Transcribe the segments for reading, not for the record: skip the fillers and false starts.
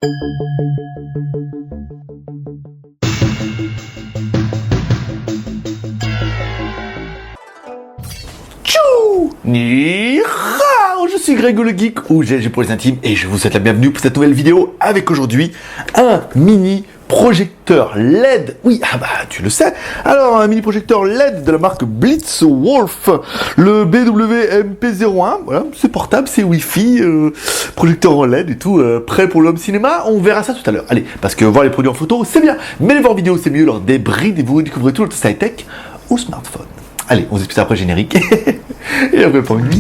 Tchou Ni hao, je suis Greg le Geek, ou GG pour les intimes, et je vous souhaite la bienvenue pour cette nouvelle vidéo avec aujourd'hui un mini projecteur LED. Oui, ah bah tu le sais. Alors un mini projecteur LED de la marque Blitzwolf, le BWMP01. Voilà, c'est portable, c'est Wi-Fi, projecteur en LED et tout, prêt pour l'homme cinéma. On verra ça tout à l'heure. Allez, parce que voir les produits en photo, c'est bien, mais les voir en vidéo, c'est mieux. Lors des brides et vous découvrez tout le high-tech au smartphone. Allez, on se explique ça après générique. Et après pour une.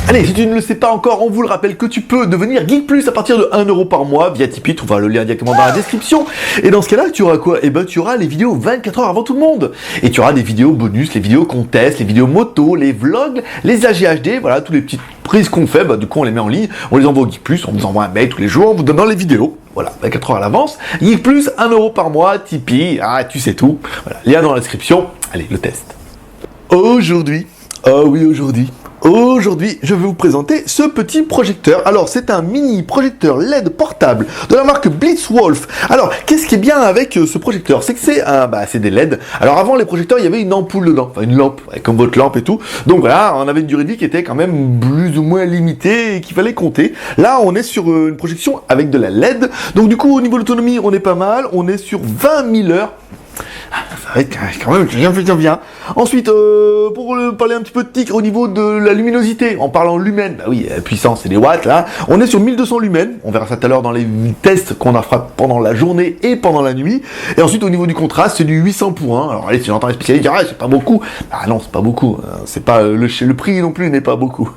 Allez, si tu ne le sais pas encore, on vous le rappelle que tu peux devenir Geek Plus à partir de 1€ par mois via Tipeee, tu trouveras le lien directement dans la description. Et dans ce cas-là, tu auras quoi? Eh ben, tu auras les vidéos 24 heures avant tout le monde. Et tu auras des vidéos bonus, les vidéos qu'on teste, les vidéos moto, les vlogs, les AGHD, voilà, toutes les petites prises qu'on fait, bah, du coup, on les met en ligne, on les envoie au Geek Plus, on vous envoie un mail tous les jours en vous donnant les vidéos. Voilà, 24 heures à l'avance. Geek Plus, 1€ par mois, Tipeee, ah, tu sais tout. Voilà, lien dans la description. Allez, le test. Aujourd'hui, Aujourd'hui, je vais vous présenter ce petit projecteur. Alors, c'est un mini projecteur LED portable de la marque Blitzwolf. Alors, qu'est-ce qui est bien avec ce projecteur? C'est que c'est des LED. Alors, avant les projecteurs, il y avait une ampoule dedans, enfin une lampe, comme votre lampe et tout. Donc voilà, on avait une durée de vie qui était quand même plus ou moins limitée et qu'il fallait compter. Là, on est sur une projection avec de la LED. Donc du coup, au niveau de l'autonomie, on est pas mal. On est sur 20 000 heures. Ça va être quand même bien. Ensuite, pour parler un petit peu de tic au niveau de la luminosité, en parlant lumens, bah oui, puissance et les watts, là, on est sur 1200 lumens, on verra ça tout à l'heure dans les tests qu'on a fera pendant la journée et pendant la nuit. Et ensuite, au niveau du contraste, c'est du 800:1. Alors allez, si j'entends les spécialistes dire, ah, c'est pas beaucoup. Ah non, c'est pas beaucoup. C'est pas, le prix non plus n'est pas beaucoup.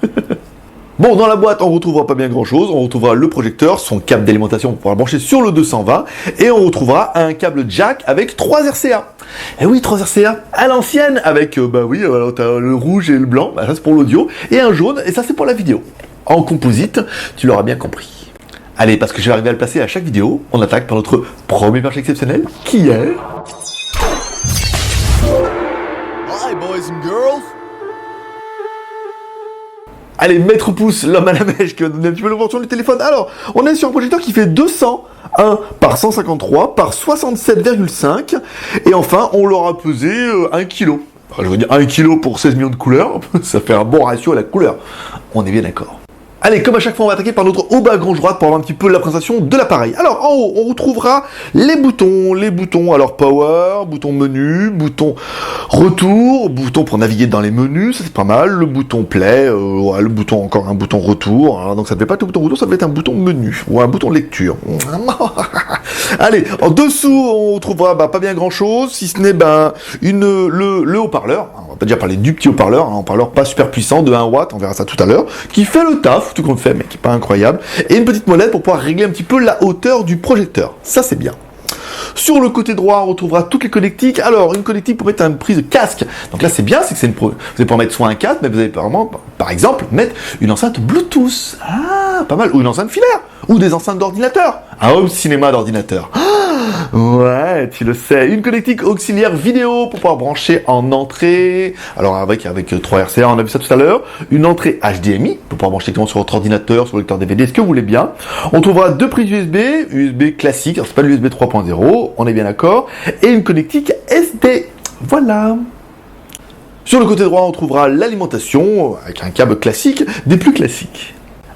Bon, dans la boîte, on retrouvera pas bien grand chose. On retrouvera le projecteur, son câble d'alimentation pour pouvoir brancher sur le 220, et on retrouvera un câble jack avec 3 RCA. Et oui, 3 RCA à l'ancienne, avec, t'as le rouge et le blanc, bah, ça c'est pour l'audio, et un jaune, et ça c'est pour la vidéo. En composite, tu l'auras bien compris. Allez, parce que je vais arriver à le placer à chaque vidéo, on attaque par notre premier perche exceptionnel, qui est... Hi boys and girls. Allez, Maître Pouce, l'homme à la mèche qui va donner un petit peu l'ouverture du téléphone. Alors, on est sur un projecteur qui fait 201 par 153 par 67,5. Et enfin, on l'aura pesé 1 kg. Enfin, je veux dire 1 kg pour 16 millions de couleurs. Ça fait un bon ratio à la couleur. On est bien d'accord. Allez, comme à chaque fois, on va attaquer par notre haut bas gauche droite pour avoir un petit peu la présentation de l'appareil. Alors, en haut, on retrouvera les boutons. Alors power, bouton menu, bouton retour, bouton pour naviguer dans les menus, ça c'est pas mal. Le bouton play, le bouton, encore un bouton retour. Alors, donc ça ne devait pas être un bouton retour, ça devait être un bouton menu ou un bouton lecture. Allez, en dessous, on retrouvera pas bien grand chose, si ce n'est le haut-parleur. On va pas déjà parler du petit haut-parleur, un haut-parleur pas super puissant de 1 watt, on verra ça tout à l'heure, qui fait le taf, tout compte fait, mais qui est pas incroyable, et une petite molette pour pouvoir régler un petit peu la hauteur du projecteur. Ça c'est bien. Sur le côté droit, on retrouvera toutes les connectiques. Alors, une connectique pour mettre une prise de casque. Donc là, c'est bien, c'est que vous allez pouvoir mettre soit un casque, mais vous allez vraiment, par exemple, mettre une enceinte Bluetooth. Ah, pas mal. Ou une enceinte filaire. Ou des enceintes d'ordinateur. Un home cinéma d'ordinateur. Ah, ouais, tu le sais. Une connectique auxiliaire vidéo pour pouvoir brancher en entrée. Alors, avec 3 RCA, on a vu ça tout à l'heure. Une entrée HDMI pour pouvoir brancher directement sur votre ordinateur, sur le lecteur DVD, ce que vous voulez bien. On trouvera 2 prises USB classique. Alors, c'est pas l'USB 3.0, on est bien d'accord. Et une connectique SD. Voilà. Sur le côté droit, on trouvera l'alimentation avec un câble classique, des plus classiques.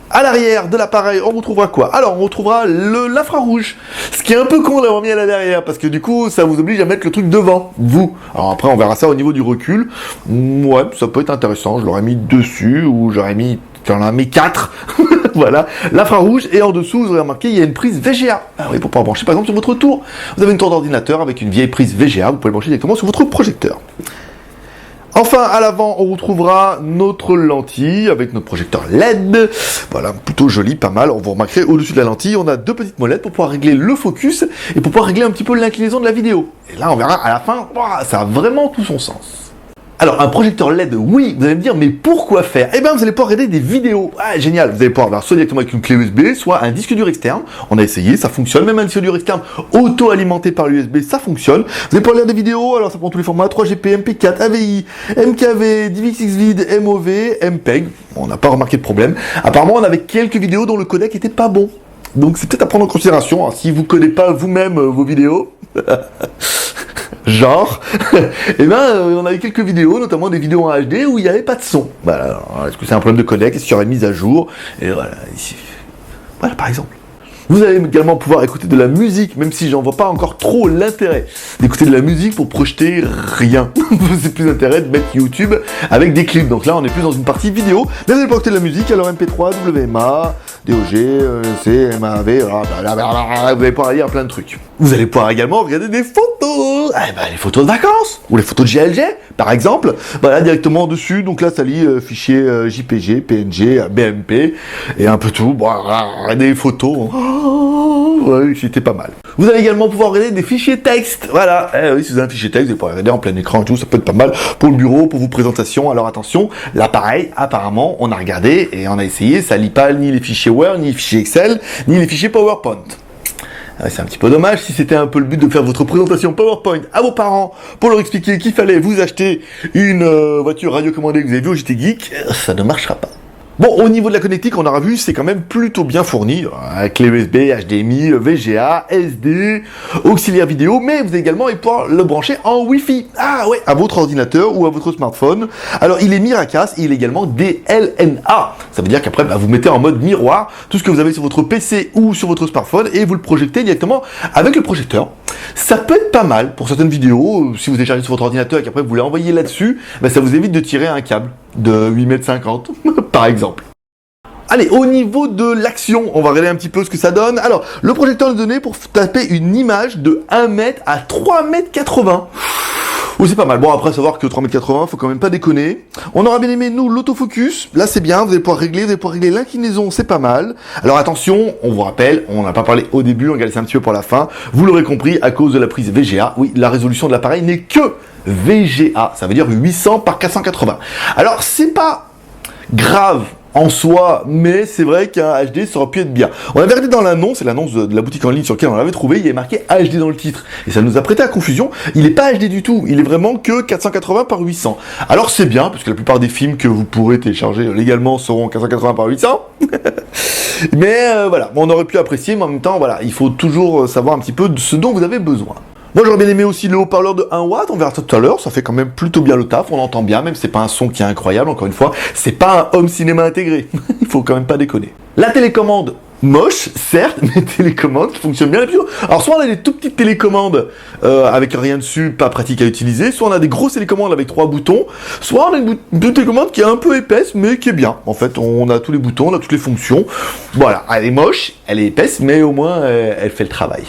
À l'arrière de l'appareil, on retrouvera quoi? Alors, on retrouvera l'infrarouge. Ce qui est un peu con d'avoir mis à la derrière, parce que du coup, ça vous oblige à mettre le truc devant, vous. Alors après, on verra ça au niveau du recul. Ouais, ça peut être intéressant. Je l'aurais mis dessus, ou j'en ai mis 4. Voilà, l'infrarouge, et en dessous, vous aurez remarqué, il y a une prise VGA. Ah oui, pour pouvoir brancher, par exemple, sur votre tour. Vous avez une tour d'ordinateur avec une vieille prise VGA, vous pouvez le brancher directement sur votre projecteur. Enfin, à l'avant, on retrouvera notre lentille avec notre projecteur LED. Voilà, plutôt joli, pas mal. Vous remarquerez, au-dessus de la lentille, on a 2 petites molettes pour pouvoir régler le focus et pour pouvoir régler un petit peu l'inclinaison de la vidéo. Et là, on verra à la fin, ça a vraiment tout son sens. Alors, un projecteur LED, oui, vous allez me dire, mais pourquoi faire? Eh bien, vous allez pouvoir regarder des vidéos. Ah, génial, vous allez pouvoir avoir soit directement avec une clé USB, soit un disque dur externe. On a essayé, ça fonctionne. Même un disque dur externe auto-alimenté par l'USB, ça fonctionne. Vous allez pouvoir regarder des vidéos, alors ça prend tous les formats, 3GP, MP4, AVI, MKV, DivX-Vid, MOV, MPEG. On n'a pas remarqué de problème. Apparemment, on avait quelques vidéos dont le codec était pas bon. Donc, c'est peut-être à prendre en considération, hein, si vous ne codez pas vous-même vos vidéos. Genre, et on avait quelques vidéos, notamment des vidéos en HD où il n'y avait pas de son. Voilà, alors, est-ce que c'est un problème de codec? Est-ce qu'il y aurait une mise à jour? Et voilà, ici. Voilà, par exemple. Vous allez également pouvoir écouter de la musique, même si j'en vois pas encore trop l'intérêt d'écouter de la musique pour projeter rien. C'est plus intérêt de mettre YouTube avec des clips. Donc là, on est plus dans une partie vidéo. Mais vous allez pouvoir écouter de la musique, alors MP3, WMA, DOG, C, MAV, vous allez pouvoir lire plein de trucs. Vous allez pouvoir également regarder des photos. Les photos de vacances, ou les photos de GLG, par exemple. Voilà, directement dessus. Donc là, ça lit fichiers JPG, PNG, BMP, et un peu tout. Voilà, des photos. Ouais, c'était pas mal. Vous allez également pouvoir regarder des fichiers texte. Voilà, oui, si vous avez un fichier texte, vous allez pouvoir regarder en plein écran et tout, ça peut être pas mal pour le bureau, pour vos présentations. Alors attention, l'appareil, apparemment, on a regardé et on a essayé, ça lit pas ni les fichiers Word, ni les fichiers Excel, ni les fichiers PowerPoint. C'est un petit peu dommage, si c'était un peu le but de faire votre présentation PowerPoint à vos parents pour leur expliquer qu'il fallait vous acheter une voiture radiocommandée que vous avez vue au JT Geek, ça ne marchera pas. Bon, au niveau de la connectique, on aura vu, c'est quand même plutôt bien fourni, avec les USB, HDMI, VGA, SD, auxiliaire vidéo, mais vous allez également pouvoir le brancher en Wi-Fi. Ah ouais, à votre ordinateur ou à votre smartphone. Alors, il est Miracast et il est également DLNA. Ça veut dire qu'après, vous mettez en mode miroir tout ce que vous avez sur votre PC ou sur votre smartphone et vous le projetez directement avec le projecteur. Ça peut être pas mal pour certaines vidéos, si vous téléchargez sur votre ordinateur et qu'après vous voulez envoyer là-dessus, ça vous évite de tirer un câble de 8,50 m, par exemple. Allez, au niveau de l'action, on va regarder un petit peu ce que ça donne. Alors, le projecteur est donné pour taper une image de 1 m à 3,80 m. Oui, c'est pas mal. Bon, après, savoir que 3,80 m, faut quand même pas déconner. On aura bien aimé, nous, l'autofocus. Là, c'est bien. Vous allez pouvoir régler l'inclinaison, c'est pas mal. Alors, attention, on vous rappelle, on n'a pas parlé au début, on regarde ça un petit peu pour la fin. Vous l'aurez compris, à cause de la prise VGA. Oui, la résolution de l'appareil n'est que VGA. Ça veut dire 800 par 480. Alors, c'est pas grave en soi, mais c'est vrai qu'un HD ça aurait pu être bien. On avait regardé dans l'annonce, c'est l'annonce de la boutique en ligne sur laquelle on l'avait trouvé, il y avait marqué HD dans le titre. Et ça nous a prêté à confusion, il n'est pas HD du tout, il est vraiment que 480 par 800. Alors c'est bien, parce que la plupart des films que vous pourrez télécharger légalement seront 480 par 800. Mais voilà, on aurait pu apprécier, mais en même temps, voilà, il faut toujours savoir un petit peu de ce dont vous avez besoin. Moi j'aurais bien aimé aussi le haut-parleur de 1 watt, on verra ça tout à l'heure, ça fait quand même plutôt bien le taf, on entend bien, même si c'est pas un son qui est incroyable, encore une fois, c'est pas un home cinéma intégré, il faut quand même pas déconner. La télécommande, moche, certes, mais télécommande qui fonctionne bien. Alors soit on a des tout petites télécommandes avec rien dessus, pas pratique à utiliser, soit on a des grosses télécommandes avec 3 boutons, soit on a une télécommande qui est un peu épaisse, mais qui est bien. En fait, on a tous les boutons, on a toutes les fonctions. Voilà, elle est moche, elle est épaisse, mais au moins elle fait le travail.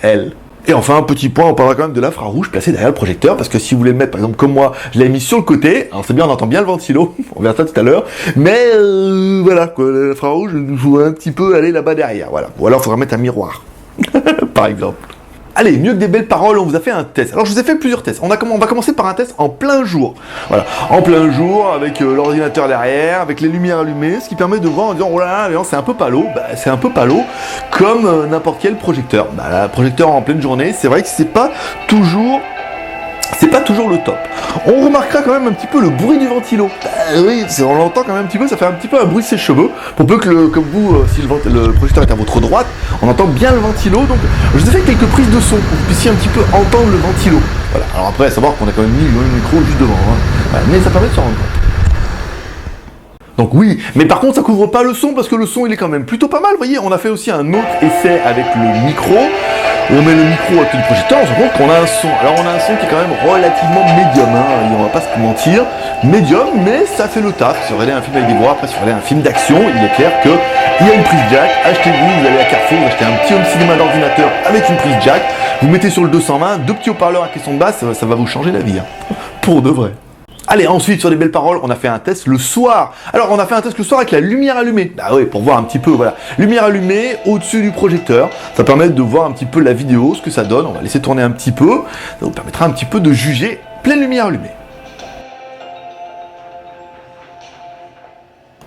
Elle. Et enfin, un petit point, on parlera quand même de l'infrarouge placé derrière le projecteur, parce que si vous voulez le mettre, par exemple, comme moi, je l'ai mis sur le côté, alors c'est bien, on entend bien le ventilo, on verra ça tout à l'heure, mais voilà, quoi, l'infrarouge, il faut un petit peu aller là-bas derrière, voilà. Ou alors, il faudra mettre un miroir, par exemple. Allez, mieux que des belles paroles, on vous a fait un test. Alors, je vous ai fait plusieurs tests. On va commencer par un test en plein jour. Voilà, en plein jour, avec l'ordinateur derrière, avec les lumières allumées, ce qui permet de voir en disant, oh là là, c'est un peu palo. C'est un peu palo, comme n'importe quel projecteur. Le projecteur en pleine journée, c'est vrai que c'est pas toujours le top. On remarquera quand même un petit peu le bruit du ventilo. Oui, on l'entend quand même un petit peu, ça fait un petit peu un bruit de ses cheveux. Pour peu que, comme vous, si le projecteur est à votre droite, on entend bien le ventilo. Donc, je vous ai fait quelques prises de son pour que vous puissiez un petit peu entendre le ventilo. Voilà. Alors après, à savoir qu'on a quand même mis le micro juste devant. Voilà. Mais ça permet de se rendre compte. Donc oui, mais par contre ça couvre pas le son parce que le son il est quand même plutôt pas mal, vous voyez, on a fait aussi un autre essai avec le micro, on met le micro à tout le projecteur, on se rend compte qu'on a un son, alors on a un son qui est quand même relativement médium, on va pas se mentir, médium, mais ça fait le taf. Si vous regardez un film avec des voix, après si vous regardez un film d'action, il est clair qu'il y a une prise jack, achetez-vous allez à Carrefour, vous achetez un petit home cinéma d'ordinateur avec une prise jack, vous mettez sur le 220, 2 petits haut-parleurs à caisson de basse, ça va vous changer la vie, pour de vrai. Allez, ensuite, sur les belles paroles, on a fait un test le soir. Alors, on a fait un test le soir avec la lumière allumée. Ah oui, pour voir un petit peu, voilà. Lumière allumée au-dessus du projecteur. Ça permet de voir un petit peu la vidéo, ce que ça donne. On va laisser tourner un petit peu. Ça vous permettra un petit peu de juger pleine lumière allumée.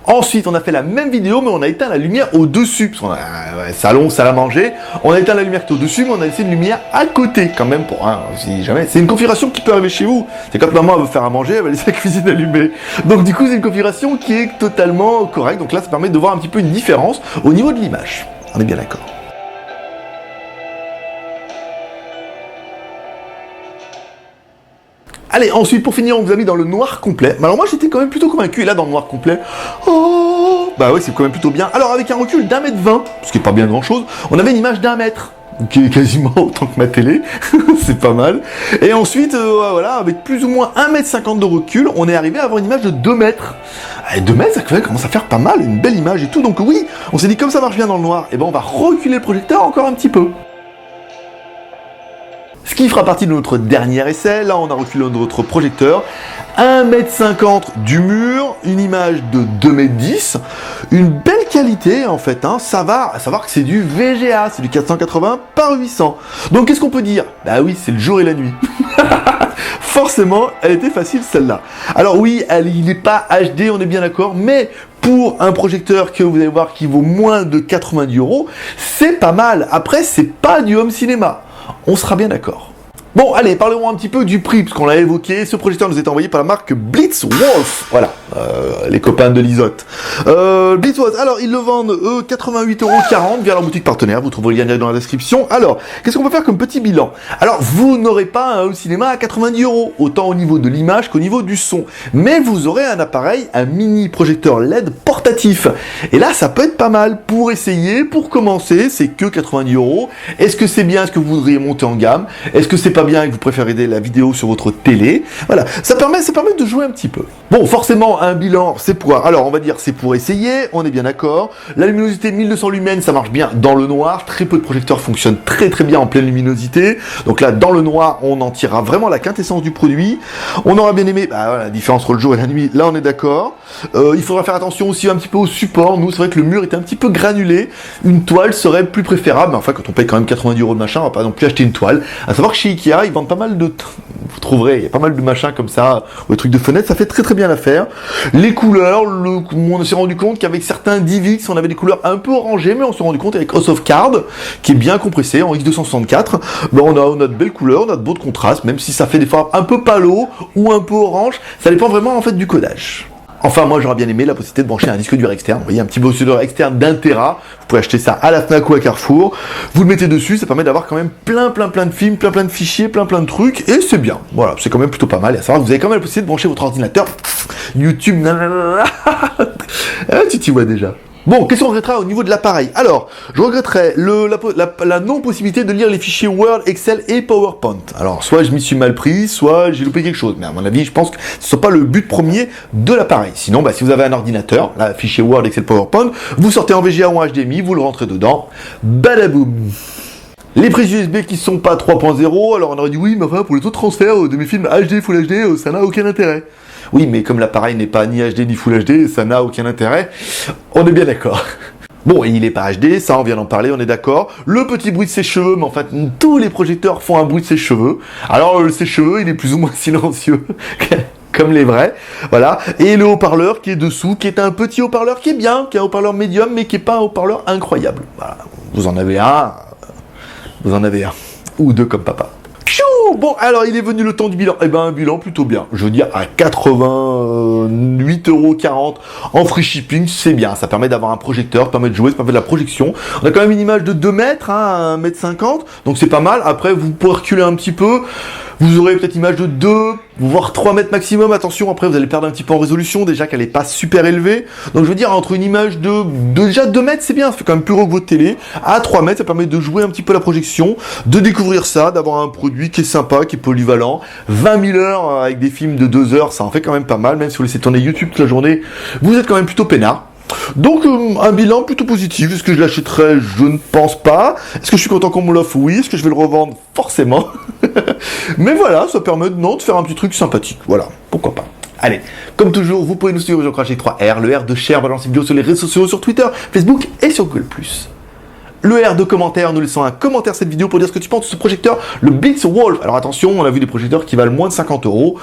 Ensuite, on a fait la même vidéo, mais on a éteint la lumière au-dessus. Parce qu'on a salon, salle à manger. On a éteint la lumière qui est au-dessus, mais on a laissé une lumière à côté, quand même, pour si jamais. C'est une configuration qui peut arriver chez vous. C'est quand maman veut faire à manger, elle va laisser la cuisine allumée. Donc, du coup, c'est une configuration qui est totalement correcte. Donc là, ça permet de voir un petit peu une différence au niveau de l'image. On est bien d'accord. Allez, ensuite, pour finir, on vous a mis dans le noir complet. Mais alors moi, j'étais quand même plutôt convaincu. Et là, dans le noir complet, oh, bah ouais, c'est quand même plutôt bien. Alors, avec un recul d'1,20 m, ce qui est pas bien grand-chose, on avait une image d'1 mètre, qui est quasiment autant que ma télé. C'est pas mal. Et ensuite, voilà, avec plus ou moins 1,50 m de recul, on est arrivé à avoir une image de 2 mètres. Et 2 mètres, ça commence à faire pas mal, une belle image et tout. Donc oui, on s'est dit, comme ça marche bien dans le noir, et ben on va reculer le projecteur encore un petit peu. Ce qui fera partie de notre dernier essai. Là, on a reculé notre projecteur. 1,50 m du mur, une image de 2,10 m, une belle qualité en fait, ça va, à savoir que c'est du VGA, c'est du 480 par 800. Donc qu'est-ce qu'on peut dire? Bah oui, c'est le jour et la nuit. Forcément, elle était facile celle-là. Alors oui, il n'est pas HD, on est bien d'accord, mais pour un projecteur que vous allez voir qui vaut moins de 90 €, c'est pas mal. Après, c'est pas du home cinéma. On sera bien d'accord. Bon, allez, parlons un petit peu du prix, parce qu'on l'a évoqué. Ce projecteur nous est envoyé par la marque Blitzwolf. Voilà, les copains de l'Isotte. Blitzwolf, alors, ils le vendent 88,40 € via leur boutique partenaire. Vous trouverez le lien dans la description. Alors, qu'est-ce qu'on peut faire comme petit bilan? Alors, vous n'aurez pas un home cinéma à 90 €, autant au niveau de l'image qu'au niveau du son. Mais vous aurez un appareil, un mini projecteur LED portatif. Et là, ça peut être pas mal pour essayer, pour commencer. C'est que 90 €. Est-ce que c'est bien? Est-ce que vous voudriez monter en gamme? Est-ce que c'est pas bien et que vous préférez la vidéo sur votre télé? Voilà, ça permet de jouer un petit peu. Bon, forcément, un bilan, c'est pour... Alors, on va dire, c'est pour essayer, on est bien d'accord. La luminosité 1200 lumens, ça marche bien dans le noir. Très peu de projecteurs fonctionnent très très bien en pleine luminosité. Donc là, dans le noir, on en tirera vraiment la quintessence du produit. On aura bien aimé, bah voilà, la différence entre le jour et la nuit, là on est d'accord. Il faudra faire attention aussi un petit peu au support. Nous, c'est vrai que le mur était un petit peu granulé. Une toile serait plus préférable. Mais enfin, quand on paye quand même 90 € de machin, on va pas non plus acheter une toile. À savoir que chez Ikea, ils vendent pas mal de... Vous trouverez, il y a pas mal de machins comme ça, ou des trucs de fenêtres, ça fait très très bien l'affaire. Les couleurs, on s'est rendu compte qu'avec certains DivX, on avait des couleurs un peu orangées, mais on s'est rendu compte avec House of Cards, qui est bien compressé en X264, ben on a de belles couleurs, on a de beaux contrastes, même si ça fait des fois un peu palo ou un peu orange, ça dépend vraiment en fait du codage. Enfin, moi, j'aurais bien aimé la possibilité de brancher un disque dur externe. Vous voyez, un petit disque dur externe d'1 Tera. Vous pouvez acheter ça à la Fnac ou à Carrefour. Vous le mettez dessus, ça permet d'avoir quand même plein de films, plein de fichiers, plein de trucs. Et c'est bien. Voilà, c'est quand même plutôt pas mal. Et à savoir que vous avez quand même la possibilité de brancher votre ordinateur. YouTube, nanana. Ah, tu t'y vois déjà. Bon, qu'est-ce qu'on regrettera au niveau de l'appareil? Alors, je regretterais la non-possibilité de lire les fichiers Word, Excel et PowerPoint. Alors, soit je m'y suis mal pris, soit j'ai loupé quelque chose. Mais à mon avis, je pense que ce ne soit pas le but premier de l'appareil. Sinon, bah, si vous avez un ordinateur, là, fichier Word, Excel, PowerPoint, vous sortez en VGA ou en HDMI, vous le rentrez dedans, badaboum. Les prises USB qui sont pas 3.0, alors on aurait dit oui, mais enfin, pour les autres transferts de mes films HD, Full HD, ça n'a aucun intérêt. Oui, mais comme l'appareil n'est pas ni HD ni Full HD, ça n'a aucun intérêt. On est bien d'accord. Bon, et il n'est pas HD, ça on vient d'en parler, on est d'accord. Le petit bruit de sèche-cheveux, mais en fait, tous les projecteurs font un bruit de sèche-cheveux. Alors, le sèche-cheveux, il est plus ou moins silencieux. Comme les vrais, voilà. Et le haut-parleur qui est dessous, qui est un petit haut-parleur qui est bien, qui est un haut-parleur médium, mais qui n'est pas un haut-parleur incroyable. Voilà. Vous en avez un. Ou deux comme papa. Bon, alors il est venu le temps du bilan. Eh ben, un bilan plutôt bien. Je veux dire, à 88,40 € en free shipping, c'est bien. Ça permet d'avoir un projecteur, ça permet de jouer, ça permet de la projection. On a quand même une image de 2 mètres, 1,50 m, donc c'est pas mal. Après, vous pouvez reculer un petit peu. Vous aurez peut-être une image de 2, voire 3 mètres maximum. Attention, après, vous allez perdre un petit peu en résolution, déjà qu'elle n'est pas super élevée. Donc, je veux dire, entre une image de déjà 2 mètres, c'est bien. Ça fait quand même plus gros que votre télé. À 3 mètres, ça permet de jouer un petit peu la projection, de découvrir ça, d'avoir un produit qui est sympa, qui est polyvalent. 20 000 heures avec des films de 2 heures, ça en fait quand même pas mal. Même si vous laissez tourner YouTube toute la journée, vous êtes quand même plutôt peinard. Donc un bilan plutôt positif. Est-ce que je l'achèterai? Je ne pense pas. Est-ce que je suis content qu'on me l'offre? Oui. Est-ce que je vais le revendre? Forcément. Mais voilà, ça permet de faire un petit truc sympathique. Voilà, pourquoi pas. Allez, comme toujours, vous pouvez nous suivre sur Crash 3R, le R de Cher, balance vidéo sur les réseaux sociaux, sur Twitter, Facebook et sur Google+. le R de commentaire, nous laissant un commentaire cette vidéo pour dire ce que tu penses de ce projecteur, le Blitzwolf. Alors attention, on a vu des projecteurs qui valent moins de 50 €,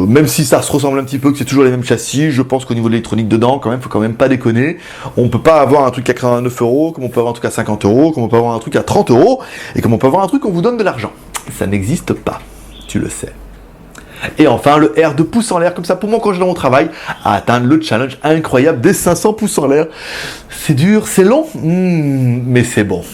même si ça se ressemble un petit peu, que c'est toujours les mêmes châssis, je pense qu'au niveau de l'électronique dedans, quand même, faut quand même pas déconner. On peut pas avoir un truc à 89 €, comme on peut avoir un truc à 50 €, comme on peut avoir un truc à 30 €, et comme on peut avoir un truc qu'on vous donne de l'argent. Ça n'existe pas, tu le sais. Et enfin, le R de pouces en l'air, comme ça, pour m'encourager dans mon travail, à atteindre le challenge incroyable des 500 pouces en l'air. C'est dur, c'est long, mais c'est bon.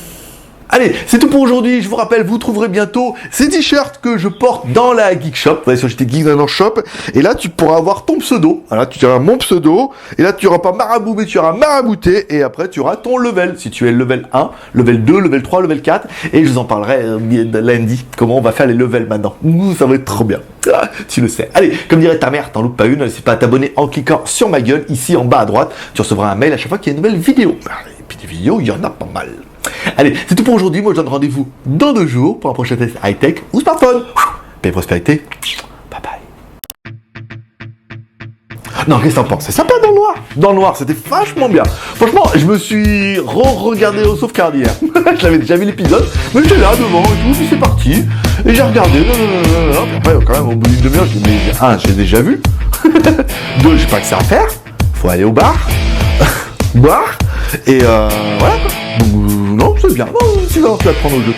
Allez, c'est tout pour aujourd'hui. Je vous rappelle, vous trouverez bientôt ces t-shirts que je porte dans la Geek Shop. Vous allez sur JT Geek dans leur shop. Et là, tu pourras avoir ton pseudo. Voilà, tu auras mon pseudo. Et là, tu n'auras pas Marabout, mais tu auras Marabouté. Et après, tu auras ton level. Si tu es level 1, level 2, level 3, level 4. Et je vous en parlerai lundi. Comment on va faire les levels maintenant. Ça va être trop bien. Ah, tu le sais. Allez, comme dirait ta mère, t'en loupes pas une. N'hésite pas à t'abonner en cliquant sur ma gueule, ici en bas à droite. Tu recevras un mail à chaque fois qu'il y a une nouvelle vidéo. Et puis des vidéos, il y en a pas mal. Allez, c'est tout pour aujourd'hui. Moi, je donne rendez-vous dans 2 jours pour un prochain test high-tech ou smartphone. Paix et prospérité. Bye bye. Non, qu'est-ce que t'en penses? C'est sympa dans le noir. Dans le noir, c'était vachement bien. Franchement, je me suis re-regardé au sauvegarde hier. Je l'avais déjà vu l'épisode, mais j'étais là devant et tout, puis c'est parti. Et j'ai regardé. Puis après, quand même, au bout d'une demi-heure, je me dis, j'ai déjà vu. 2, j'ai pas que ça à faire. Faut aller au bar. Boire. Et voilà. Donc, non, c'est bien. Non, tu vas prendre au jeu.